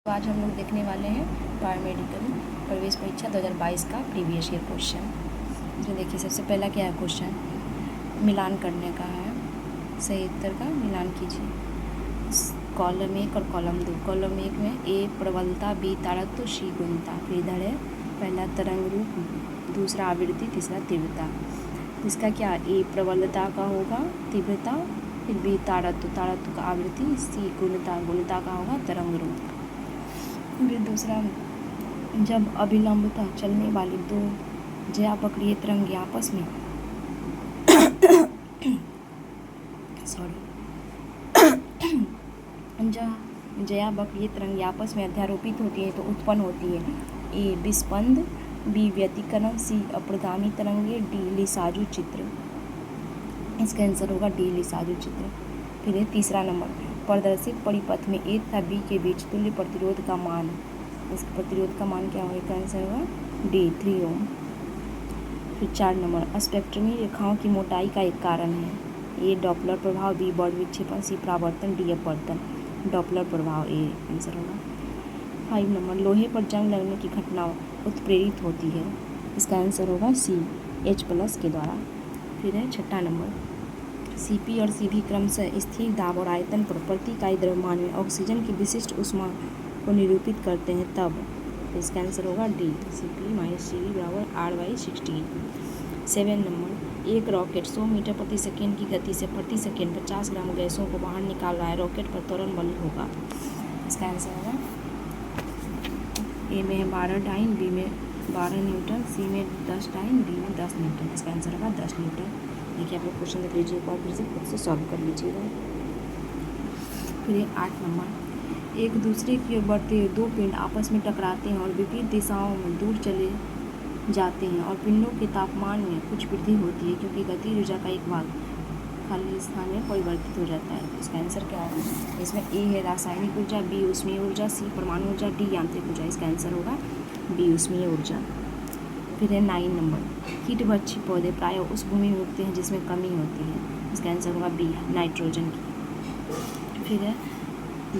तो आज हम लोग देखने वाले हैं पैरामेडिकल प्रवेश परीक्षा 2022 का प्रीवियस ईयर क्वेश्चन। इसमें देखिए सबसे पहला क्या है क्वेश्चन, मिलान करने का है। सही उत्तर का मिलान कीजिए। कॉलम 1 और कॉलम 2। कॉलम 1 में ए प्रबलता, बी ताड़त्व, सी गुणता। फिर इधर है पहला तरंग रूप, दूसरा आवृत्ति, तीसरा तीव्रता। इसका क्या ए प्रबलता का होगा तीव्रता, फिर बी ताड़त्व का आवृत्ति, सी गुणता का होगा तरंग रूप। फिर दूसरा, जब अभिलंबता चलने वाली दो ज्यावक्रीय तरंगे आपस में ज्यावक्रीय तरंगे आपस में अध्यारोपित होती है तो उत्पन्न होती है ए विस्पंद, बी व्यतिकरण, सी अप्रगामी तरंगे, डी लिसाजु चित्र। इसका आंसर होगा डी लिसाजु चित्र। फिर तीसरा नंबर, प्रदर्शित परिपथ में ए तथा बी के बीच तुल्य प्रतिरोध का मान। इस प्रतिरोध का मान क्या होगा? आंसर होगा डी 3 ओम। फिर 4 नंबर, स्पेक्ट्रमी रेखाओं की मोटाई का एक कारण है ए डॉपलर प्रभाव, बी बॉड विक्षेपण, सी परावर्तन, डी अपवर्तन। डॉपलर प्रभाव ए आंसर होगा। 5 नंबर, लोहे पर जंग लगने की घटना उत्प्रेरित होती है। इसका आंसर होगा सी H+ के द्वारा। फिर है 6 नंबर, Cp और Cv क्रमशः स्थिर दाब और आयतन पर प्रति इकाई द्रव्यमान में ऑक्सीजन की विशिष्ट ऊष्मा को निरूपित करते हैं तब। इसका आंसर होगा D Cp - Cv = R/16। 7 number, एक रॉकेट 100 मीटर प्रति सेकेंड की गति से प्रति सेकेंड 50 ग्राम गैसों को बाहर निकाल रहा है। रॉकेट पर त्वरण बल होगा। इसका आंसर होगा ए में 12 डाइन, बी में 12 न्यूटन, सी में 10 डाइन, डी में 10 न्यूटन। इसका आंसर होगा 10 न्यूटन। देखिए आप लोग क्वेश्चन देख लीजिए, एक बार फिर से खुद से सॉल्व कर लीजिएगा। फिर 8 नंबर, एक दूसरे की ओर बढ़ते हुए दो पिंड आपस में टकराते हैं और विपरीत दिशाओं में दूर चले जाते हैं और पिंडों के तापमान में कुछ वृद्धि होती है क्योंकि गतिज ऊर्जा का एक भाग खाली स्थान में परिवर्तित हो जाता है। इसका आंसर क्या है? इसमें ए है रासायनिक ऊर्जा, बी ऊष्मीय ऊर्जा, सी परमाणु ऊर्जा, डी यांत्रिक ऊर्जा। इसका आंसर होगा बी ऊष्मीय ऊर्जा। फिर है 9 नंबर, कीटभक्षी पौधे प्रायः उस भूमि में उगते हैं जिसमें कमी होती है। इसका आंसर होगा बी नाइट्रोजन की। फिर है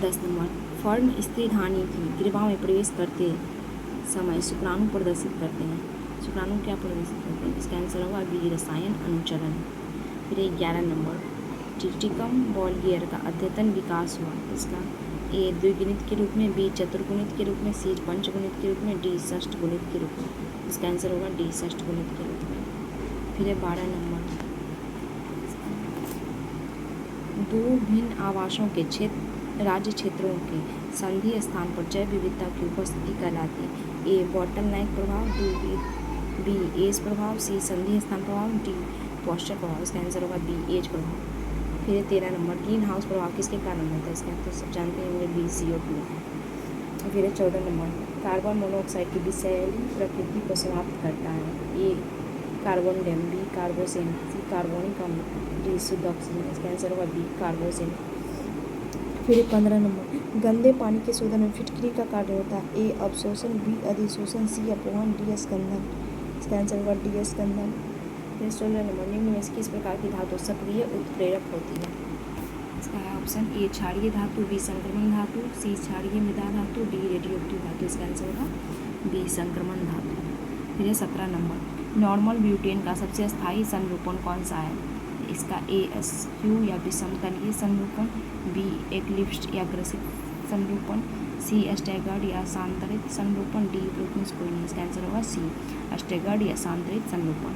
10 नंबर, फर्न स्त्री धानी की ग्रीवा में प्रवेश करते समय शुक्राणु प्रदर्शित करते हैं। शुक्राणु क्या प्रदर्शित करते हैं? इसका आंसर होगा बी रसायन अनुचरण। फिर 11 नंबर, टिटिकम बॉलगियर का अद्यतन विकास हुआ। इसका ए द्विगुणित के रूप में, बी चतुर्गुणित के रूप में, सी पंचगुणित के रूप में, डी षष्ठगुणित के रूप में। इसका आंसर होगा डी षष्ठगुणित के रूप में। फिर 12 नंबर, दो भिन्न आवासों के राज्य क्षेत्रों के संधि स्थान पर जैव विविधता की उपस्थिति कहलाती है। ए बॉटलनेक प्रभाव, बी एज प्रभाव, सी संधि स्थान प्रभाव, डी पॉस्चर प्रभाव। इसका आंसर होगा बी एज प्रभाव। फिर 13 नंबर, ग्रीन हाउस प्रभाव किसके कारण होता है? इसका तो सब जानते होंगे बी CO2। फिर 14 नंबर, कार्बन मोनोऑक्साइड की विषैली प्रकृति को समाप्त करता है। ए कार्बन डैम, बी कार्बोसेन, सी कार्बोनिक अम्ल, डी शुद्ध ऑक्सीजन। इसका आंसर होगा बी कार्बोसेन। फिर 15 नंबर, गंदे पानी के शोधन में फिटकरी का कार्य होता है। ए अवशोषण, बी अधिशोषण, सी अपवहन, डी स्कंदन। इसका आंसर होगा डी स्कंदन। फिर 16 नंबर, निम्न में से किस प्रकार की धातु सक्रिय उत्प्रेरक होती है? इसका है ऑप्शन ए क्षारीय धातु, बी संक्रमण धातु, सी क्षारीय मृदा धातु, डी रेडियोएक्टिव धातु। इसका आंसर होगा बी संक्रमण धातु। फिर 17 नंबर, नॉर्मल ब्यूटेन का सबसे स्थायी संरूपण कौन सा है? इसका ए SQ या विषमतलीय संरूपण, बी एक्लिप्स्ड या ग्रसित संरूपण, सी स्टैगर्ड या सांतरित संरूपण, डी प्रोटिन्स कोई नहीं। इसका आंसर होगा सी स्टैगर्ड या सांतरित संरूपण।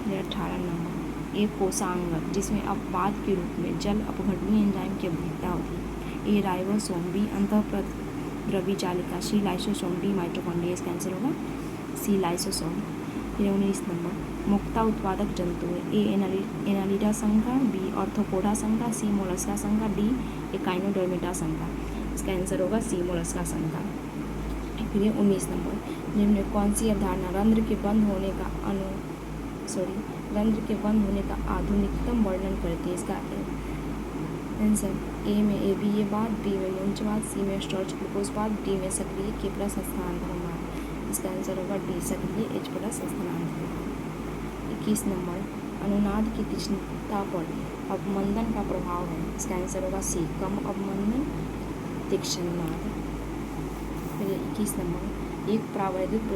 18 नंबर, एक कोशांग जिसमें अपवाद के रूप में जल अपघटनीय एंजाइम की अभिक्रिया होती है। ए राइबोसोम, बी अंतःप्रद्रवी जालिका, सी लाइसोसोम, डी माइटोकॉन्ड्रिया। इसका आंसर होगा सी लाइसोसोम। फिर 19 नंबर, मुक्ता उत्पादक जंतु है। ए एनालिडा संघा, बी ऑर्थोपोडा संघा, सी मोलस्का संघा, डी एकाइनोडर्मेटा संघा। इसका आंसर होगा सी मोलस्का संघा। फिर 19 नंबर, निम्न कौन सी अवधारणा रंध्र के बंद होने का आधुनिकतम वर्णन करती है? इसका आंसर ए में ABA-वाद, बी में मुंचवाद, सी में स्टार्च ग्लूकोजवाद, डी में सक्रिय K+ स्थानांतरणवाद। इसका आंसर होगा डी सक्रिय H+ स्थानांतरणवाद। 21 नंबर, अनुनाद की तीक्ष्णता पर अवमंदन का प्रभाव है। इसका आंसर होगा सी कम अवमंदन तीक्ष्ण नाद। 21 नंबर, एक प्रावैद्युत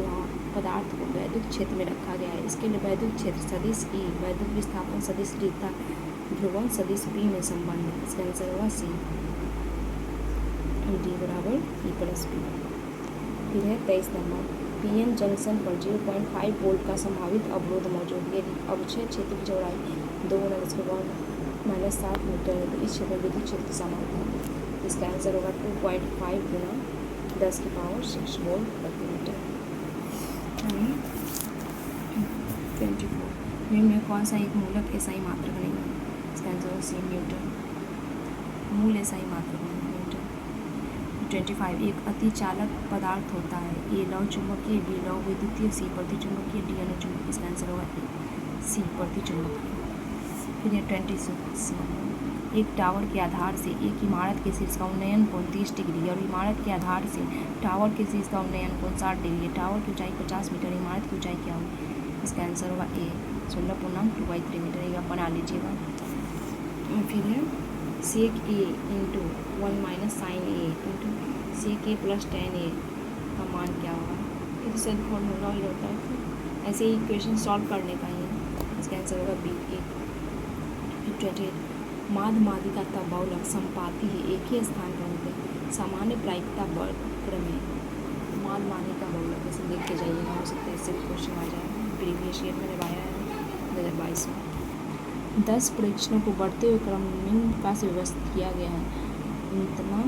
पदार्थ को वैद्युत क्षेत्र में रखा गया है। इसके लिए वैद्युत क्षेत्र सदिश E, वैद्युत विस्थापन सदिश D तथा ध्रुवण सदिश P में संबंध है। इसका आंसर होगा C, D बराबर E प्लस P। फिर है 23 नंबर, PN जंक्शन पर 0.5 वोल्ट का संभावित अवरोध मौजूद है। यदि अवक्षय क्षेत्र की चौड़ाई 2 - 7 मीटर है तो इस क्षेत्र में विद्युत क्षेत्र समाप्त है। इसका आंसर होगा 2.5 गुना 10⁻6 वोल्ट प्रति मीटर। 24, निम्न में कौन सा एक मूलक एसआई मात्रक नहीं है? इसका आंसर होगा C, न्यूटन। मूल एसआई मात्रक नहीं, न्यूटन। 25, एक अतिचालक पदार्थ होता है। A लौ चुंबकीय, B लौ विद्युतीय, C प्रतिचुंबकीय, D अनुचुंबकीय। इसका आंसर होगा C, प्रतिचुंबकीय। फिर है 26, एक टावर के आधार से एक इमारत के शीर्ष का उन्नयन कोण 30 डिग्री और इमारत के आधार से टावर के शीर्ष का उन्नयन कोण 60 डिग्री है। टावर की ऊंचाई 50 मीटर, इमारत की ऊंचाई क्या होगी? इसका आंसर होगा A, 16.2/3 मीटर। ये आप बना लीजिएगा। फिर है sec A into 1 - sin A into sec A plus tan A का मान क्या होगा? ये तो सिर्फ फॉर्मूला ही होता है, ऐसे ही इक्वेशन सॉल्व करने का ही है। इसका आंसर होगा B, 1। 28, माध मादिका तथा बहुलक संपाती है, एक ही स्थान पर होते हैं। सामान्य प्रायिकता वक्र में माध मादिका बहुलक ऐसे देख के जाइएगा, हो सकता है इससे क्वेश्चन आ जाए। प्रीवियस ईयर में लगाया है 2022 में। 10 परीक्षणों को बढ़ते हुए क्रम निम्न प्रकार से व्यवस्थित किया गया है। इतना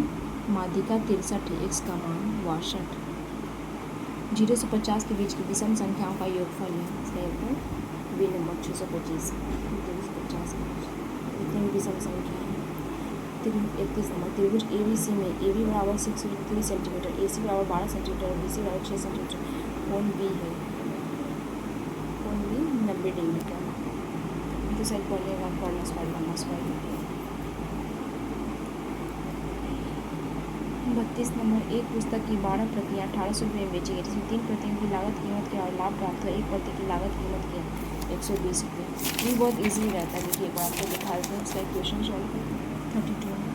माध्यिका 63 है, x का मान 62। 0 से 50 के बीच की विषम संख्याओं का योगफल है। इसका योगफल B नंबर 625। 0 से 50 के बीच इतनी भी विषम संख्या है। 31 नंबर, त्रिभुज ABC में AB बराबर 6 सेंटीमीटर, AC बराबर 12 सेंटीमीटर और BC बराबर 6 सेंटीमीटर कोण B है। कोण B 90 डिग्री का। तो सही पढ़ेगा, पढ़ना स्क्वायर। 32 नंबर, एक पुस्तक की 12 प्रतियाँ 1800 रुपये में बेची गई, जिसमें 3 प्रतियों की लागत कीमत के और लाभ प्राप्त हुआ। एक प्रति की लागत कीमत की 120 रुपये। ये बहुत इजी रहता है, देखिए एक बार आपको दिखा देते हैं। इसका इक्वेशन सॉल्व करते हैं। 32 में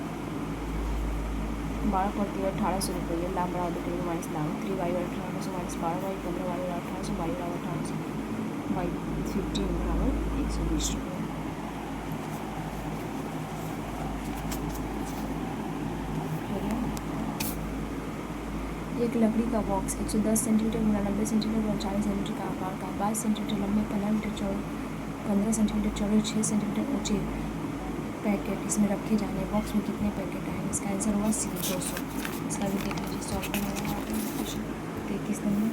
12 प्रति 1800 रुपये, लाभ बराबर करेंगे माइनस लागत 3y 1800 minus 12y 15y 1800 y बराबर 1800 y 15 बराबर 120 रुपये। एक लकड़ी का बॉक्स 110 सेंटीमीटर गुना 90 सेंटीमीटर और 40 सेंटीमीटर का आकार का 22 सेंटीमीटर लंबे, 15 मीटर चौड़े, 15 सेंटीमीटर चौड़े, 6 सेंटीमीटर ऊंचे पैकेट इसमें रखे जाने। बॉक्स में कितने पैकेट आएंगे? इसका आंसर होगा C, 200। इसका भी देख लीजिए, सॉल्व करने वाला 33 नंबर,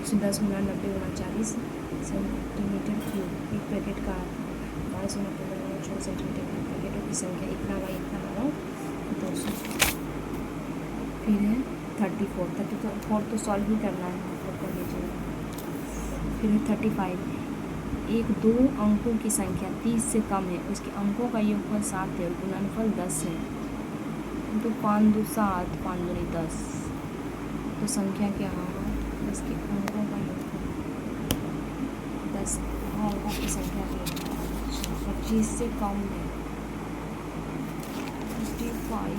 110 गुना 90 गुना 40 सेंटीमीटर क्यूब। एक पैकेट का 12 गुना 15 गुना 6 सेंटीमीटर की पैकेटों की संख्या इतना बाई इतना होगा 200। फिर है 34 तो सॉल्व ही करना है, मतलब कर लीजिए। फिर है 35, एक 2 अंकों की संख्या 30 से कम है, उसके अंकों का योगफल 7 है और गुणनफल 10 है। तो 5 2 7, 5 2 10, तो संख्या क्या होगा? इसके अंकों का योगफल 10 अंकों की संख्या के 25 से कम है। 55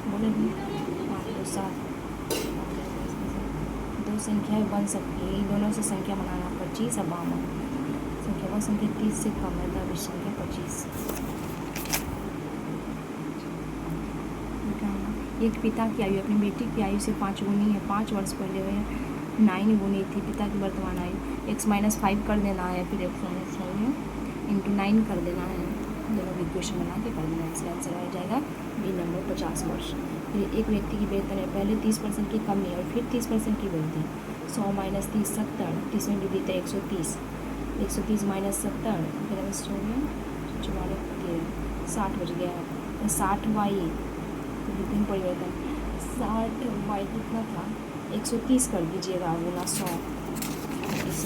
बोले 5 2 7, दो संख्याएँ बन सकती है, इन दोनों से संख्या बनाना 25 और 52। संख्या व संख्या 30 से कम है, तब संख्या 25। एक पिता की आयु अपनी बेटी की आयु से 5 गुनी है। 5 वर्ष पहले वह 9 गुनी थी। पिता की वर्तमान आयु x - 5 कर देना है, फिर x - 5 इंटू 9 कर देना है। दोनों की इक्वेशन बना के कर देना है। इसका आंसर आ जाएगा B नंबर 50 वर्ष। फिर एक व्यक्ति की वेतन है, पहले 30% की कमी और फिर 30% की वृद्धि। 100 - 30 70, 30 में वृद्धि 130, 130 - 70 फिर हो गया 44 60 बच गया। 60y तो वृद्धि में परिवर्तन 60y कितना था 130 कर दीजिएगा गुना 100, 37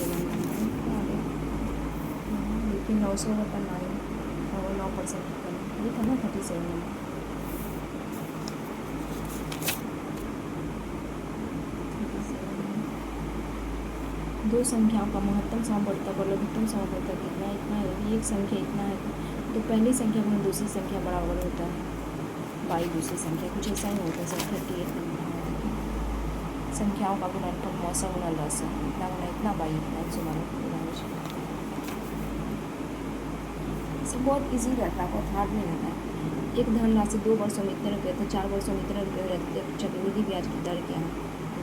लेकिन 900 का 9% कम ये था ना 37 नंबर। दो संख्याओं का महत्तम समावर्तक और लघुत्तम समावर्तक इतना है, एक संख्या इतना है तो पहली संख्या में दूसरी संख्या बराबर होता है बाई दूसरी संख्या, कुछ ऐसा ही होता है सर। 38 संख्याओं का गुणनफल मौसा गुना लसा, इतना गुना इतना बाई इतना, 112 बहुत ईजी रहता है, बहुत हार्ड नहीं रहता है। एक धनराशि 2 वर्षों में इतने रुपये थे, 4 वर्षों में इतने रुपये रहते थे, चक्रवृद्धि ब्याज की दर क्या है?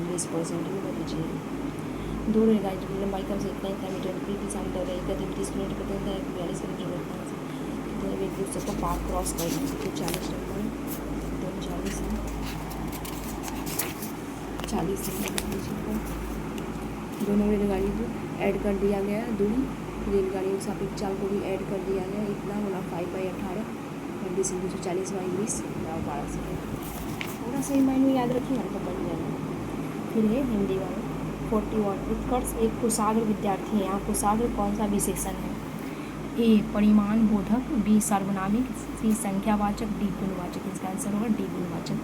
20% भी बता दीजिए। 2 रेलगाड़ी की लंबाई कम से इतना इतना मीटर प्रति दिशा में दौड़ रही है, 30 किलोमीटर प्रति घंटा, 42 किलोमीटर प्रति घंटा एक दूसरे को पार क्रॉस कर रही है। 40 नंबर 240 है, 40 दोनों रेलगाड़ी को ऐड कर दिया गया है, दूरी रेलगाड़ियों के सापेक्ष चाल को भी ऐड कर दिया गया। इतना गुना 5/18 240 बाई 20 12 सेकेंड। थोड़ा सा माइंड में याद रखिए, हमको पड़ जाएगा। फिर है हिंदी वाला 41। उत्कर्ष एक कुशाग्र विद्यार्थी है। यहाँ कुशाग्र कौन सा विशेषण है? ए परिमाण बोधक, बी सार्वनामिक, सी संख्यावाचक, डी गुणवाचक। इसका आंसर होगा डी गुणवाचक।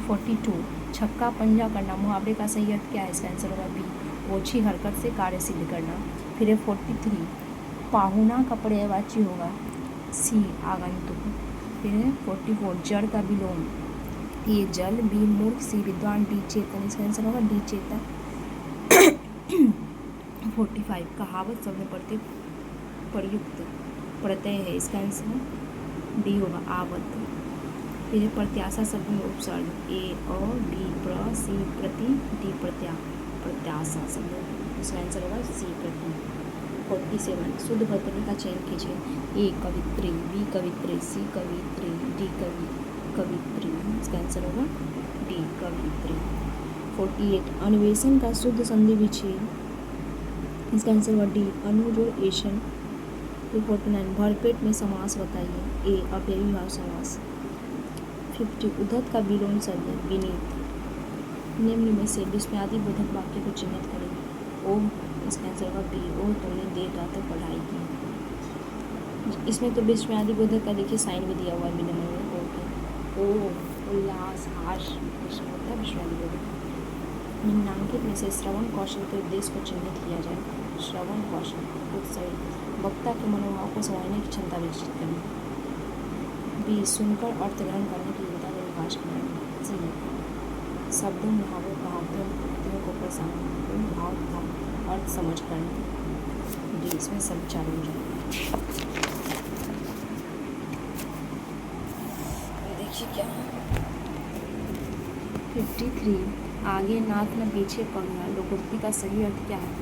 42 छक्का पंजा करना, मुहावरे का सही अर्थ क्या है? इसका आंसर होगा बी ओछी हरकत से कार्य सिद्ध करना। फिर है 43 पाहुना का पर्यायवाची होगा, सी आगंतुक। फिर है 44 जड़ का विलोम, ए जल, बी मूर्ख, सी विद्वान, डी चेतन। इसका आंसर होगा डी चेतन। 45 कहावत शब्द प्रयुक्त प्रत्यय है। इसका आंसर डी होगा आवत। फिर प्रत्याशा शब्द में उपसर्ग, ए अ, बी प्र, सी प्रति, डी प्रत्याशा शब्द। इसका आंसर होगा सी प्रति। 47 शुद्ध वर्तनी का चयन कीजिए। ए कवित्री, बी कवित्री, सी कवित्री, डी कवित्री। इसका आंसर होगा डी कवित्री। 48 अन्वेषण का शुद्ध संधि विच्छेद। इसका आंसर होगा डी अनुजोड़ेशन। 49 भरपेट में समास बताइए। ए अव्ययीभाव समास। 50 उद्धत का विलोम शब्द विनीत। निम्न में से विस्मयादिबोधक वाक्य को चिन्हित करें। ओ, इसका आंसर होगा बी ओ तुमने देर रात तक पढ़ाई की। इसमें तो विस्मयादिबोधक का देखिए साइन भी दिया हुआ है बिना में ओ उल्लास हास इसमें होता है विस्मयादिबोधक। निम्नांकित में से श्रवण कौशल के उद्देश्य को चिन्हित किया जाए। श्रवण कौशल उत्सव वक्ता के मनोभाव को समझने की क्षमता विकसित करना। बी सुनकर अर्थ ग्रहण करने की योग्यता का विकास करना। सी शब्दों मुहावरों कहावतों उक्तियों को प्रसारण भाव तथा अर्थ समझ करना। डी इसमें सब चालू हो जाए। देखिए क्या है 53 आगे नाथ न पीछे पड़ना, लोकोक्ति का सही अर्थ क्या है?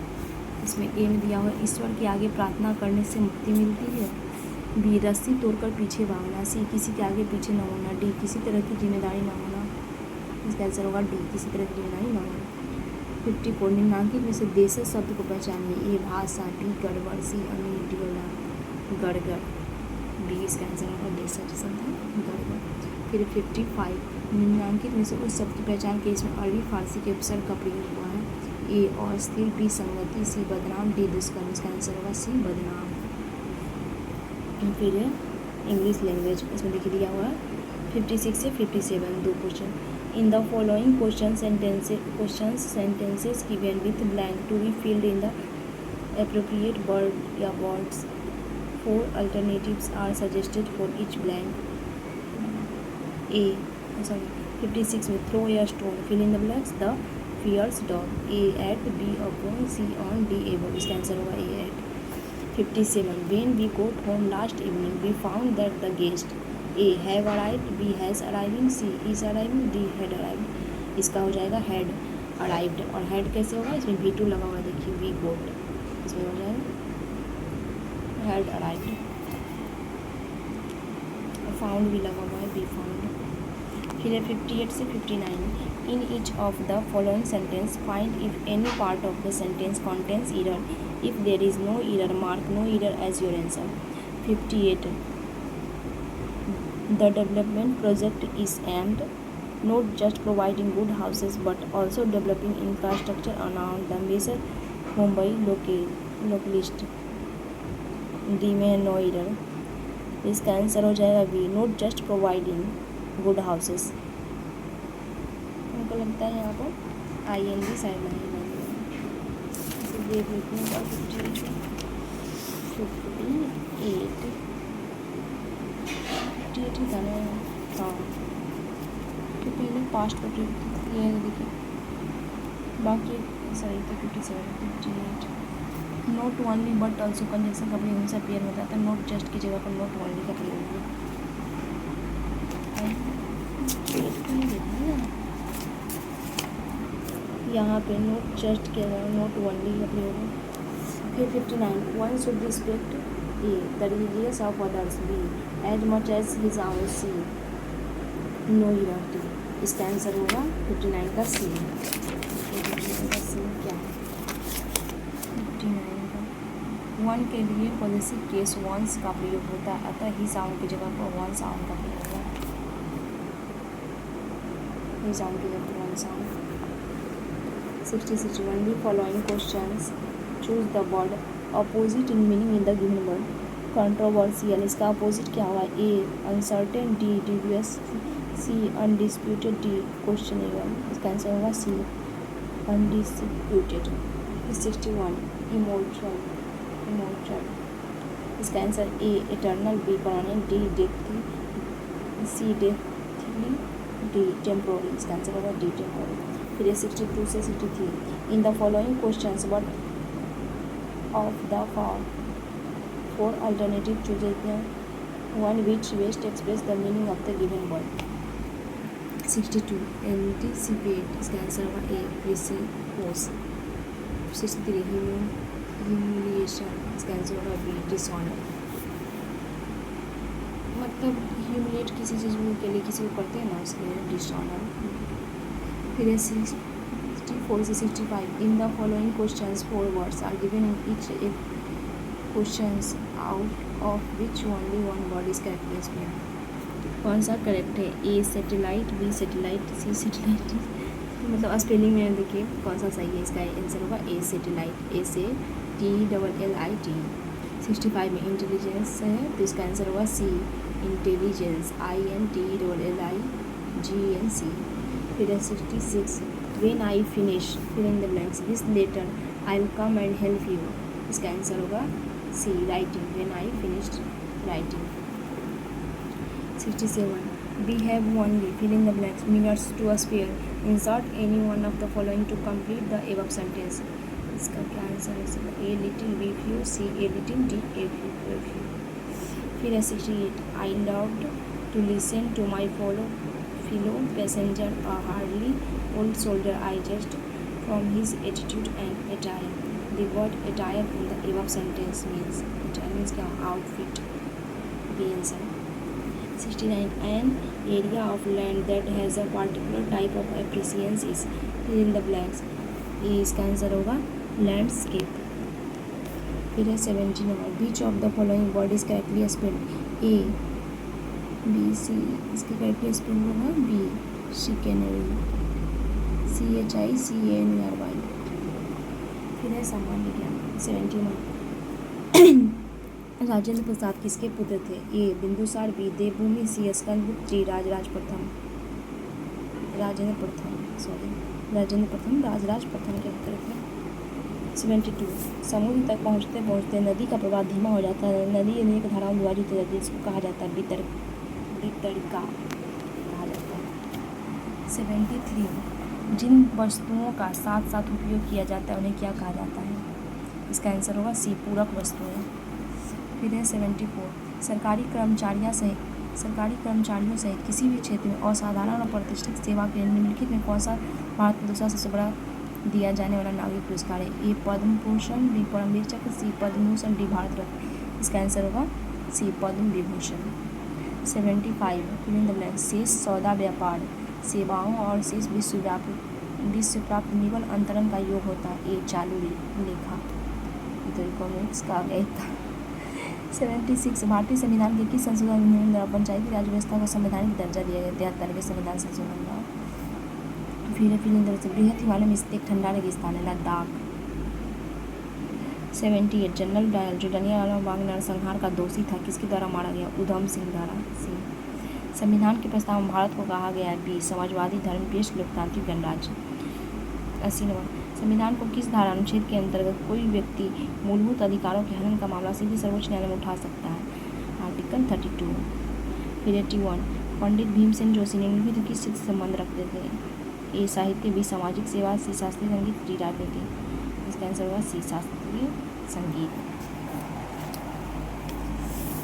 इसमें ए में दिया हुआ ईश्वर के आगे प्रार्थना करने से मुक्ति मिलती है। बी रस्सी तोड़कर पीछे भागना, सी किसी के आगे पीछे न होना, डी किसी तरह की जिम्मेदारी न होना। इसका आंसर होगा डी किसी तरह की जिम्मेदारी न होना। 54 निम्नांकित में से देशज शब्द को पहचानिए। ए भाषा, बी गड़बड़, सी अनिडोला गड़गड़। बी इसका आंसर होगा देशज शब्द है गड़बड़। फिर 55 निम्नांकित में से उस शब्द की पहचान के इसमें अरबी फारसी के उपसर्ग का प्रयोग हुआ है। ए अस्थिर, बी संगति, सी बदनाम, डी दुष्कर्म। इसका आंसर होगा सी बदनाम। फिर इंग्लिश लैंग्वेज इसमें देखिए दिया हुआ है 56 से 57 दो question. In the following question sentences given with blank to be filled in the appropriate word या words 4 alternatives are suggested for each blank. 56 में throw a stone, fill in the blanks, the fierce dog, A at, B upon, C on, D above. इसका answer होगा A at. 57 when we got home last evening we found that the guest A have arrived, B has arriving, C is arriving, D had arrived। इसका हो जाएगा had arrived। और had कैसे होगा? इसमें V2 लगा हुआ देखिए we got, इसमें हो जाएगा had arrived। found भी लगा हुआ है be found। फिर 58 से 59 in each of the following sentence find if any part of the sentence contains error, if there is no error mark no error as your answer। 58 the development project is aimed not just providing good houses but also developing infrastructure around the major Mumbai localist। D में no error। इसका answer हो जाएगा be not just providing good houses. हमको लगता है यहाँ पर ING side नहीं लगेगा, देख लेते हैं। 58 था ना, हाँ, कि पहले पास्ट का प्रयोग ये है, देखिए बाकी सही तो 57, 58 note only but also conjunction का प्रयोग हमेशा पेयर में होता है, नोट जस्ट की जगह पर नोट ओनली का प्रयोग होगा। यहाँ पे नोट जस्ट के जगह नोट ओनली का प्रयोग है। फिर 59 one should respect a the religious of others be as much as his own C no unity. इसका आंसर होगा 59 का सी। 59 का सी क्या है? 59 का वन के लिए पॉजिटिव केस वंस का प्रयोग होता है, अतः ही साउंड की जगह पर वन साउंड का प्रयोग होगा। ही साउंड की जगह पर one sound. 60 61 the following questions choose the word opposite in meaning in the given word. Controversial, इसका अपोजिट क्या होगा? A uncertain, D devious, C undisputed, D questionable. इसका आंसर होगा सी अनडिस्प्यूटेड। 61 इमोर्टल, इमोर्टल, इसका answer A eternal, B permanent, D deathly, C deathly, D temporary. इसका answer होगा D temporary. फिर 62 से 63 in the following questions what of the four alternative chooses one which best express the meaning of the given word. 62 anticipate, इसका answer होगा ए प्रीसपोज। 63 humiliation, इसका answer होगा B dishonour. मतलब humiliate किसी चीज़ के लिए किसी को करते हैं ना, उसके लिए डिसऑनर। फिर 64 से 65 in the following questions four words are given in each एक questions out of which only one word is correctly explained. कौन सा करेक्ट है? A satellite, B satellite, C satellite. मतलब स्पेलिंग में देखिए कौन सा सही है। इसका आंसर होगा ए सैटेलाइट, ए से TLLIT। 65 में इंटेलिजेंस है तो इसका आंसर होगा सी इंटेलिजेंस, INTLLIGNC। फिर 66 when I finish fill in the blanks this letter I will come and help you. इसका आंसर होगा C writing, when I finished writing. 67 we have only fill in the blanks mirrors to a sphere, insert any one of the following to complete the above sentence। इसका क्या answer है? A little, B few, C a little, D a few. फिर है 68 I loved to listen to my fellow passenger a hardly old soldier I just from his attitude and attire। the word attire in the above sentence means attire means क्या? outfit। B answer. 69 an area of land that has a particular type of appreciation is fill in the blanks। ये इसका answer होगा landscape. फिर है 70 number which of the following word is correctly spelled. A B C, इसके correctly spelled होगा B chicanery, CHICANERY। फिर है सामान्य ज्ञान 71 राजेंद्र प्रसाद किसके पुत्र थे? ए बिंदुसार, बी देवभूमि, सी स्कंदगुप्त, डी राजराज प्रथम। राजेंद्र प्रथम राजराज प्रथम क्या करेक्ट है? 72 समुद्र तक पहुँचते पहुँचते नदी का प्रवाह धीमा हो जाता है, नदी अनेक धाराओं में विभाजित हो जाती है, इसको कहा जाता है वितरिका कहा जाता है। 73 जिन वस्तुओं का साथ साथ उपयोग किया जाता है उन्हें क्या कहा जाता है? इसका आंसर होगा सी पूरक वस्तुएं। फिर है 74 सरकारी कर्मचारियों सहित किसी भी क्षेत्र में असाधारण और प्रतिष्ठित सेवा के लिए निम्नलिखित में कौन सा भारत का दूसरा सबसे बड़ा दिया जाने वाला नागरिक पुरस्कार है? A Padma Bhushan, B Paramvir Chakra, C Padma Bhushan, D Bharat Ratna. इसका आंसर होगा C Padma Vibhushan. 75 fill in the blank शेष सौदा व्यापार सेवाओं और शेष विश्व प्राप्त निवल अंतरण का योग होता है। ए चालू लेखा। तो इकोनॉमिक्स का गया था। 76 भारतीय संविधान के किस संशोधन अधिनियम द्वारा पंचायती राज व्यवस्था को संवैधानिक दर्जा दिया गया? 73वें संविधान संशोधन द्वारा। फिर बृहत हिमालय में स्थित एक ठंडा रेगिस्तान है लद्दाख। 78 जनरल डायल जो जलियांवाला बाग नरसंहार का दोषी था किसके द्वारा मारा गया? उधम सिंह द्वारा। सी संविधान के प्रस्ताव में भारत को कहा गया है बी समाजवादी धर्मनिरपेक्ष लोकतांत्रिक गणराज्य। 80 नंबर संविधान को किस धारा अनुच्छेद के अंतर्गत कोई व्यक्ति मूलभूत अधिकारों के हनन का मामला सीधे सर्वोच्च न्यायालय में उठा सकता है? आर्टिकल 32। फिर 81 पंडित भीमसेन जोशी निम्नलिखित किस क्षेत्र से संबंध रखते थे? ए साहित्य, बी सामाजिक सेवा, सी शास्त्रीय संगीत, डी राजनीति। इसका आंसर होगा सी शास्त्रीय संगीत।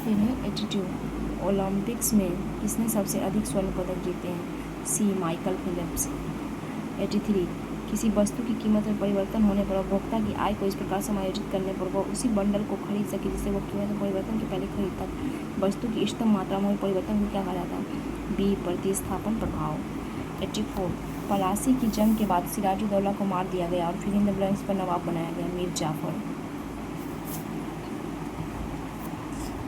फिर है एटीट्यूड। ओलंपिक्स में किसने सबसे अधिक स्वर्ण पदक जीते हैं? सी माइकल फिलिप्स। 83 किसी वस्तु की कीमत में परिवर्तन होने पर उपभोक्ता की आय को इस प्रकार समायोजित करने पर वह उसी बंडल को खरीद सके जिसे वह कीमत में परिवर्तन के पहले खरीदता था। वस्तु की इष्टतम मात्रा में परिवर्तन को क्या कहा जाता है? बी प्रतिस्थापन प्रभाव। 84 पलासी की जंग के बाद सिराजुद्दौला को मार दिया गया और फिर इन द ब्लैंक्स पर नवाब बनाया गया। मीर जाफर।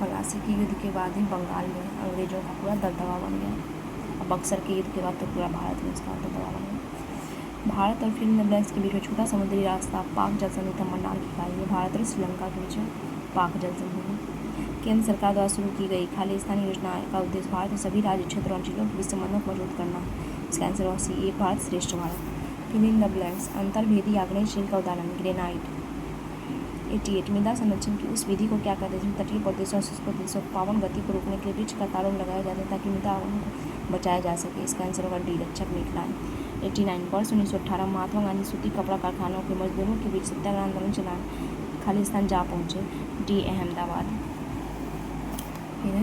पलासी के युद्ध के बाद ही बंगाल में अंग्रेजों का पूरा दबदबा बन गया। अब बक्सर के युद्ध के बाद तो पूरा भारत में उसका दबदबा बन गया। भारत और फिर ब्लैंक्स के बीच में छोटा समुद्री रास्ता पाक जल संधि थम्मनार की खाई है। भारत और श्रीलंका के बीच में पाक जल संधि। केंद्र सरकार द्वारा शुरू की गई खालिस्तानी योजना का उद्देश्य भारत के सभी राज्य क्षेत्रों और जिलों के बीच संबंधों को मजबूत करना है। इसका आंसर होगा सी Ek Bharat Shreshtha Bharat. Fill in the blanks अंतर्भेदी आग्नेय शिल का उदाहरण ग्रेनाइट। 88 मृदा संरक्षण की उस विधि को क्या कहते हैं जिसमें तटीय प्रदेशों और शुष्क प्रदेशों पावन गति को रोकने के लिए वृक्ष कतारों में लगाया जाता है ताकि मृदा आवरण को बचाया जा सके। इसका आंसर होगा डी रक्षक मेखलाएं। 89 वर्ष 1918 महात्मा गांधी सूती कपड़ा कारखानों के मजदूरों के बीच सत्याग्रह आंदोलन चलाने खालिस्तान जा पहुंचे। डी अहमदाबाद। फिर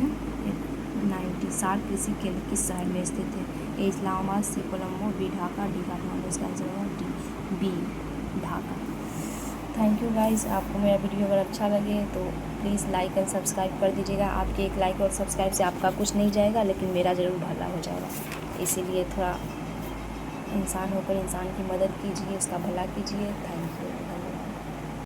90 सार्क कृषि केंद्र किस शहर में स्थित है? A Islamabad, C Colombo, B Dhaka, D Kathmandu. इसका आंसर होगा D B Dhaka. Thank you guys. आपको मेरा वीडियो अगर अच्छा लगे तो प्लीज़ लाइक एंड सब्सक्राइब कर दीजिएगा। आपके एक लाइक और सब्सक्राइब से आपका कुछ नहीं जाएगा लेकिन मेरा ज़रूर भला हो जाएगा। इसीलिए थोड़ा इंसान होकर इंसान की मदद कीजिए, उसका भला कीजिए। Thank you.